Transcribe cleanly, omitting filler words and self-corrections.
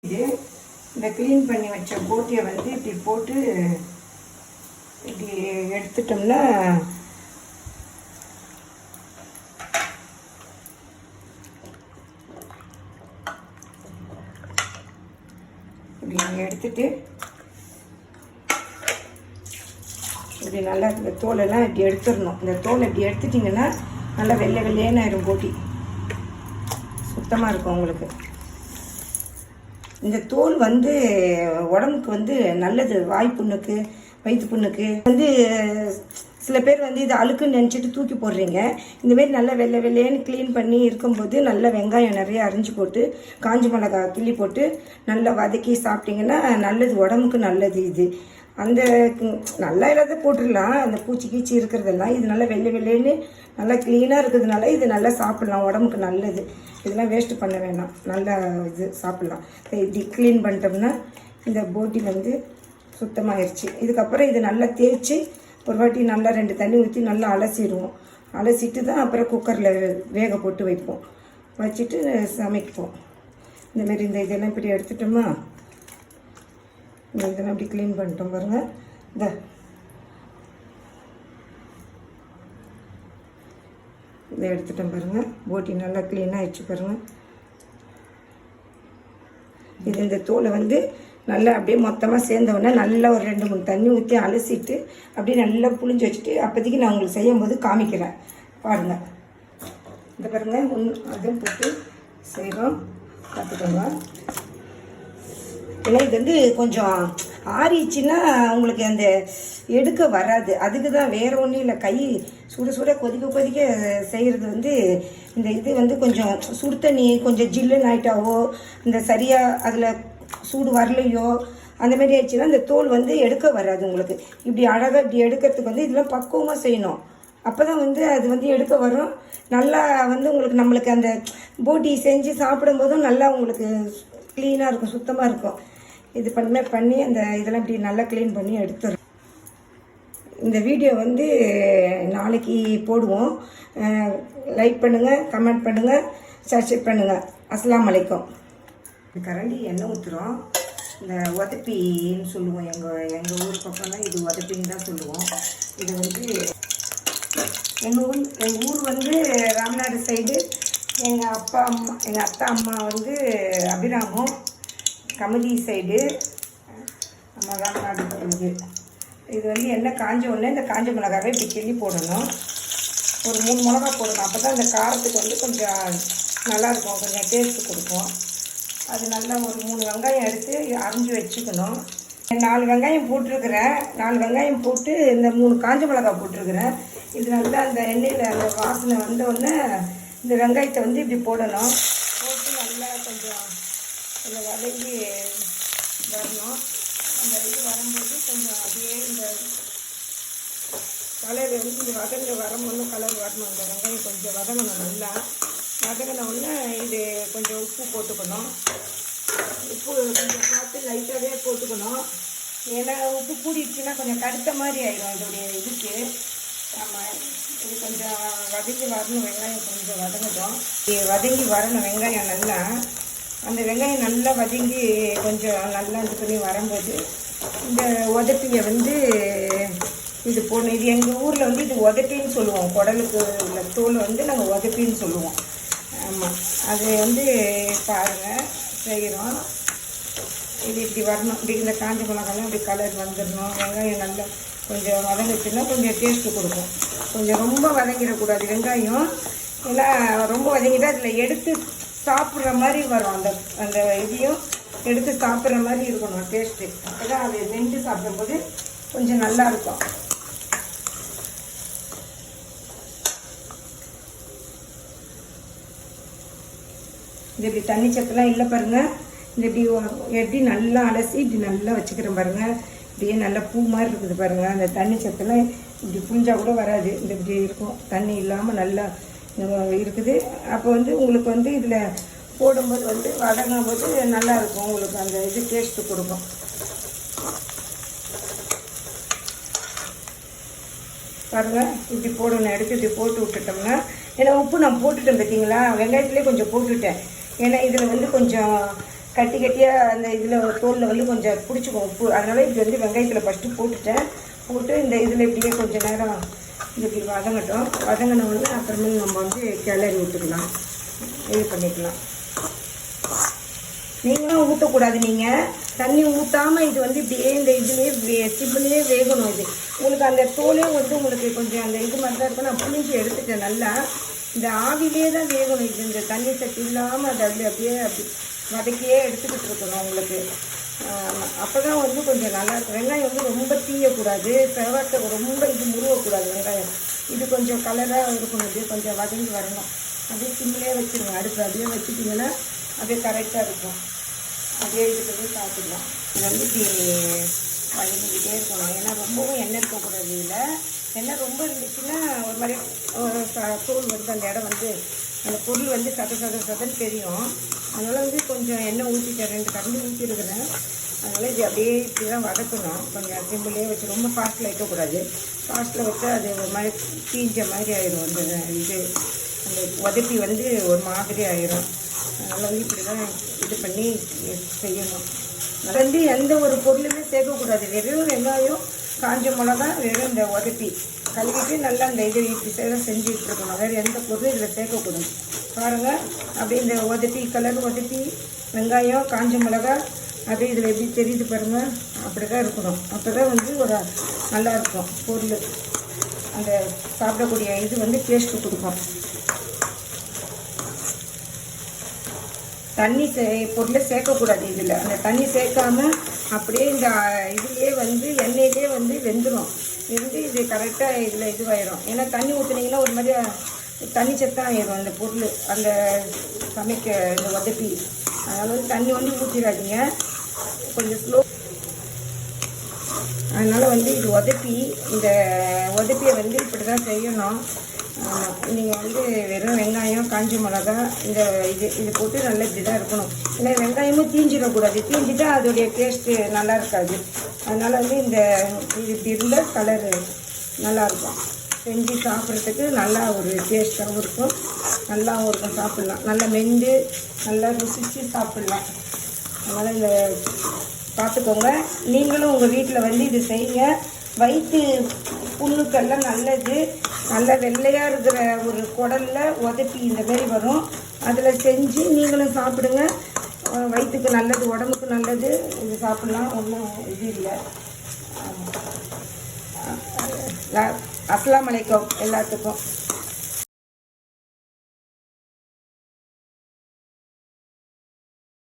இது இந்த க்ளீன் பண்ணி வச்ச போட்டியை வந்து இப்படி போட்டு இப்படி எடுத்துட்டோம்னா இப்படி எடுத்துட்டு இப்படி நல்லா இந்த தோலெல்லாம் இப்படி எடுத்துடணும். இந்த தோலை இப்படி எடுத்துட்டிங்கன்னா நல்லா வெள்ளை வெள்ளையேன்னு ஆயிடும். போட்டி சுத்தமாக இருக்கும் உங்களுக்கு. இந்த தோல் வந்து உடம்புக்கு வந்து நல்லது. வாய்ப்புண்ணுக்கு, வயிற்று புண்ணுக்கு வந்து சில பேர் வந்து இதை அழுக்குன்னு நினச்சிட்டு தூக்கி போடுறீங்க. இந்தமாரி நல்லா வெள்ளை வெள்ளையேன்னு க்ளீன் பண்ணி இருக்கும்போது நல்ல வெங்காயம் நிறைய அரிஞ்சு போட்டு காஞ்சி மிளகாய் கிள்ளி போட்டு நல்லா வதக்கி சாப்பிட்டிங்கன்னா நல்லது, உடம்புக்கு நல்லது. இது அந்த நல்லா இல்லாத போட்டுடலாம், அந்த பூச்சி கீச்சி இருக்கிறதெல்லாம். இது நல்லா வெள்ளை வெள்ளைன்னு நல்லா க்ளீனாக இருக்கிறதுனால இது நல்லா சாப்பிட்லாம், உடம்புக்கு நல்லது. இதெல்லாம் வேஸ்ட்டு பண்ண வேண்டாம், நல்லா இது சாப்பிட்லாம். இப்படி க்ளீன் பண்ணிட்டோம்னா இந்த போட்டி வந்து சுத்தமாகிடுச்சு. இதுக்கப்புறம் இது நல்லா தேய்ச்சி ஒரு வாட்டி நல்லா 2 தண்ணி ஊற்றி நல்லா அலசிடுவோம். அலசிட்டு தான் அப்புறம் குக்கரில் வேக போட்டு வைப்போம். வச்சுட்டு சமைப்போம். இந்தமாரி இந்த இதெல்லாம் இப்படி எடுத்துட்டோமா, இதெல்லாம் இப்படி க்ளீன் பண்ணிட்டோம் பாருங்கள். இதை எடுத்துட்டோம் பாருங்கள். போட்டி நல்லா க்ளீனாக ஆயிடுச்சு பாருங்கள். இது இந்த தோலை வந்து நல்லா அப்படியே மொத்தமாக சேர்ந்தவுடனே நல்லா ஒரு 2-3 தண்ணி ஊற்றி அலசிட்டு அப்படியே நல்லா புளிஞ்சு வச்சுட்டு அப்போதைக்கு நான் உங்களுக்கு செய்யும் போது காமிக்கிறேன் பாருங்கள். இந்த பாருங்கள் அதுவும் போட்டு செய்கிறோம், பார்த்துக்கோங்க. ஏன்னா இது வந்து கொஞ்சம் ஆறிச்சுன்னா உங்களுக்கு அந்த எடுக்க வராது. அதுக்கு தான், வேறு ஒன்றும் இல்லை. கை சுட சுட கொதிக்க செய்கிறது வந்து இந்த இது வந்து கொஞ்சம் சுடு தண்ணி கொஞ்சம் ஜில்லுன்னு ஆயிட்டாவோ, இந்த சரியாக அதில் சூடு வரலையோ அந்தமாரி ஆயிடுச்சுன்னா இந்த தோல் வந்து எடுக்க வராது உங்களுக்கு. இப்படி அழகாக இப்படி எடுக்கிறதுக்கு வந்து இதெல்லாம் பக்குவமாக செய்யணும். அப்போ தான் வந்து அது வந்து எடுக்க வரும். நல்லா வந்து உங்களுக்கு நம்மளுக்கு அந்த போட்டி செஞ்சு சாப்பிடும்போதும் நல்லா உங்களுக்கு க்ளீனாக இருக்கும், சுத்தமாக இருக்கும். இது பண்ணி அந்த இதெல்லாம் இப்படி நல்லா க்ளீன் பண்ணி எடுத்துடும். இந்த வீடியோ வந்து நாளைக்கு போடுவோம். லைக் பண்ணுங்கள், கமெண்ட் பண்ணுங்கள், சப்ஸ்கிரைப் பண்ணுங்கள். அஸ்ஸலாமு அலைக்கும். கரண்டி எண்ணெய் ஊற்றுறோம். இந்த உதப்பின்னு சொல்லுவோம், எங்கள் ஊர் பக்கம்லாம் இது உதப்பின்னு தான் சொல்லுவோம். இது வந்து எங்கள் ஊர் வந்து ராமநாடு சைடு. எங்கள் அத்தா அம்மா வந்து அபிராமம், கமதி சைடு, நம்ம ராமநாடு சைடு. இது வந்து எண்ணெய் காஞ்ச உடனே இந்த காஞ்ச மிளகாவை இப்படி கிள்ளி போடணும். ஒரு 3 மிளகா போடணும். அப்போ தான் இந்த காரத்துக்கு வந்து கொஞ்சம் நல்லாயிருக்கும், கொஞ்சம் டேஸ்ட்டு கொடுக்கும். அது நல்லா ஒரு 3 வெங்காயம் எடுத்து அரிஞ்சு வச்சுக்கணும். 4 வெங்காயம் போட்டிருக்கிறேன். 4 வெங்காயம் போட்டு இந்த 3 காஞ்ச மிளகா போட்டிருக்கிறேன். இது நல்லா அந்த எண்ணெயில் அந்த வாசனை வந்தோடனே இந்த வெங்காயத்தை வந்து இப்படி போடணும். போட்டு நல்லா கொஞ்சம் வதங்கி வரணும். அந்த இது வரும்போது கொஞ்சம் அப்படியே இந்த கலர் வந்து இந்த வதங்க வரும்போது கலர் வரணும். இந்த வெங்காயம் கொஞ்சம் வதங்கணும். நல்லா வதங்கினோடனே இது கொஞ்சம் உப்பு போட்டுக்கணும். உப்பு கொஞ்சம் பார்த்து லைட்டாகவே போட்டுக்கணும். ஏன்னா உப்பு கூடிடுச்சுன்னா கொஞ்சம் கடுத்த மாதிரி ஆகிடும் இதோடைய இதுக்கு. ஆமாம், இது கொஞ்சம் வதங்கி வரணும். வெங்காயம் கொஞ்சம் வதங்கட்டும். வதங்கி வரணும் வெங்காயம் நல்லா. அந்த வெங்காயம் நல்லா வதங்கி கொஞ்சம் நல்லா இது பண்ணி வரும்போது இந்த உதப்பியை வந்து இது போடணும். இது எங்கள் ஊரில் வந்து இது உதப்பின்னு சொல்லுவோம். குடலுக்கு உள்ள தோல் வந்து நாங்கள் உதப்பின்னு சொல்லுவோம். ஆமாம், அது வந்து பாருங்கள் செய்கிறோம். இது இப்படி வரணும். இப்படி இந்த காஞ்ச மிளகாலாம் இப்படி கலர் வந்துடணும். வெங்காயம் நல்லா கொஞ்சம் வதங்கிச்சுன்னா கொஞ்சம் டேஸ்ட்டு கொடுக்கும். கொஞ்சம் ரொம்ப வதங்கிடக்கூடாது வெங்காயம். ஏன்னா ரொம்ப வதங்கிட்டா அதில் எடுத்து சாப்பிட்ற மாதிரி வரும். அந்த இதையும் எடுத்து சாப்பிட்ற மாதிரி இருக்கணும் டேஸ்ட்டு. அப்போ தான் அது வெந்து சாப்பிடும்போது கொஞ்சம் நல்லாயிருக்கும். இது இப்படி தண்ணி சத்தெல்லாம் இல்லை பாருங்கள். இந்த இப்படி எப்படி நல்லா அலசி இப்படி நல்லா வச்சுக்கிறேன் பாருங்கள். இப்படியே நல்லா பூ மாதிரி இருக்குது பாருங்கள். அந்த தண்ணி சத்தெல்லாம் இப்படி புரிஞ்சால் கூட வராது. இந்த இப்படி இருக்கும், தண்ணி இல்லாமல் நல்லா இருக்குது. அப்போ வந்து உங்களுக்கு வந்து இதில் போடும்போது வந்து வதங்கும் போது நல்லாயிருக்கும். உங்களுக்கு அந்த இது டேஸ்ட்டு கொடுக்கும். பாருங்கள், இப்படி போடணும். எடுத்து இப்படி போட்டு விட்டுட்டோம்னா, ஏன்னா உப்பு நான் போட்டுட்டேன் பார்த்தீங்களா, வெங்காயத்துலேயே கொஞ்சம் போட்டுட்டேன். ஏன்னா இதில் வந்து கொஞ்சம் கட்டி கட்டியாக அந்த இதில் தோலில் வந்து கொஞ்சம் பிடிச்சிக்கும் உப்பு. அதனால் இப்படி வந்து வெங்காயத்தில் ஃபஸ்ட்டு போட்டுட்டேன். போட்டு இந்த இதில் இப்படியே கொஞ்சம் நேரம் இது இப்படி வதங்கட்டும். வதங்கினோடனே அப்புறமேல் நம்ம வந்து கிளறி விட்டுக்கலாம், இது பண்ணிக்கலாம். நீங்களும் ஊற்றக்கூடாது, நீங்கள் தண்ணி ஊற்றாமல் இது வந்து இப்படியே இந்த இதுலேயே சிம்மிலே வேகணும். இது உங்களுக்கு அந்த தோலே வந்து உங்களுக்கு கொஞ்சம் அந்த இது மாதிரி தான் இருக்கும். நான் புளிஞ்சு எடுத்துட்டேன் நல்லா. இந்த ஆவிலே தான் வேகணும். இது இந்த தண்ணி சத்து இல்லாமல் அதை அப்படியே அப்படி வதக்கியே எடுத்துக்கிட்டு இருக்கணும் உங்களுக்கு. அப்போ தான் வந்து கொஞ்சம் நல்லாயிருக்கும். வெங்காயம் வந்து ரொம்ப தீயக்கூடாது, செவக்க ரொம்ப இது முருவக்கூடாது. வெங்காயம் இது கொஞ்சம் கலராக இருக்கணும், அப்படியே கொஞ்சம் வதங்கி வரணும். அப்படியே சிம்மிலே வச்சுருங்க அடுப்பு. அப்படியே வச்சுட்டிங்கன்னா அப்படியே கரெக்டாக இருக்கும். அப்படியே இது பண்ணி சாப்பிடலாம். இது வந்து இப்படி வதங்கிக்கிட்டே இருக்கணும். ஏன்னா ரொம்பவும் எண்ணெய் இருக்கக்கூடாது. இதில் எண்ணெய் ரொம்ப இருந்துச்சுன்னா ஒரு மாதிரி தோல் வந்து அந்த இடம் வந்து அந்த பொருள் வந்து சதன்னு தெரியும். அதனால் வந்து கொஞ்சம் எண்ணெய் ஊற்றிட்டேன், 2 கரண்டி ஊற்றிருக்கிறேன். அதனால் இது அப்படியே இப்படி தான் வதக்கணும். கொஞ்சம் சிம்பிளே வச்சு ரொம்ப ஃபாஸ்ட்டில் வைக்கக்கூடாது. ஃபாஸ்ட்டில் வச்சா அது ஒரு மாதிரி தீஞ்ச மாதிரி ஆயிடும். அந்த இது அந்த உதப்பி வந்து ஒரு மாதிரி ஆயிடும். அதனால் வந்து இப்படி தான் இது பண்ணி செய்யணும். அது வந்து எந்த ஒரு பொருளுமே சேர்க்கக்கூடாது. வெறும் வெங்காயம், காஞ்ச மிளகா, வெறும் இந்த உதப்பி கழுவிட்டு நல்லா இந்த இது இப்படி செஞ்சுட்டு இருக்கணும். வேறு எந்த பொருளும் இதில் சேர்க்கக்கூடாது. பாருங்கள், அப்படியே இந்த உதப்பி கலர் உதப்பி வெங்காயம், காஞ்ச மிளகா அப்படியே இதில் எப்படி தெரியுது பாருங்கள். அப்படி தான் இருக்கணும். அப்போ தான் வந்து ஒரு நல்லாயிருக்கும் பொருள். அந்த சாப்பிடக்கூடிய இது வந்து டேஸ்ட்டு கொடுக்கும். தண்ணி பொருளை சேர்க்கக்கூடாது இதில். அந்த தண்ணி சேர்க்காம அப்படியே இந்த இதுலேயே வந்து எண்ணெயிலே வந்து வெந்துடும். வெந்து இது கரெக்டாக இதில் இதுவாயிடும். ஏன்னா தண்ணி ஊற்றுனீங்கன்னா ஒரு மாதிரி தண்ணி சத்தான் ஆயிடும் அந்த பொருள், அந்த சமைக்க இந்த உதப்பி. அதனால் வந்து தண்ணி வந்து ஊற்றிடாதீங்க, கொஞ்சம் ஸ்லோ. அதனால் வந்து இது உதப்பி, இந்த உதப்பியை வந்து இப்படி தான் செய்யணும். நீங்கள் வந்து வெறும் வெங்காயம், காஞ்ச மிளகா, இந்த இது போட்டு நல்லா இப்படி தான் இருக்கணும். ஏன்னா வெங்காயமும் தீஞ்சிடக்கூடாது. தீஞ்சிட்டா அதோடைய டேஸ்ட்டு நல்லா இருக்காது. அதனால் வந்து இந்த இது இப்படி இருந்தால் கலரு நல்லாயிருக்கும். செஞ்சு சாப்பிட்றதுக்கு நல்லா ஒரு டேஸ்ட்டாகவும் இருக்கும், நல்லாவும் இருக்கும். சாப்பிட்லாம், நல்லா மெண்டு நல்லா ருசித்து சாப்பிட்லாம். அதனால் இதை பார்த்துக்கோங்க. நீங்களும் உங்கள் வீட்டில் வந்து இது செய்யுங்க. வயிற்று புண்ணுக்கெல்லாம் நல்லது. நல்ல வெள்ளையாக இருக்கிற ஒரு குடலில் உதப்பி இந்த மாதிரி வரும். அதில் செஞ்சு நீங்களும் சாப்பிடுங்க. வயிற்றுக்கு நல்லது, உடம்புக்கு நல்லது. இது சாப்பிட்லாம், ஒன்றும் இது இல்லை. அஸ்ஸலாமு அலைக்கும் எல்லாத்துக்கும்.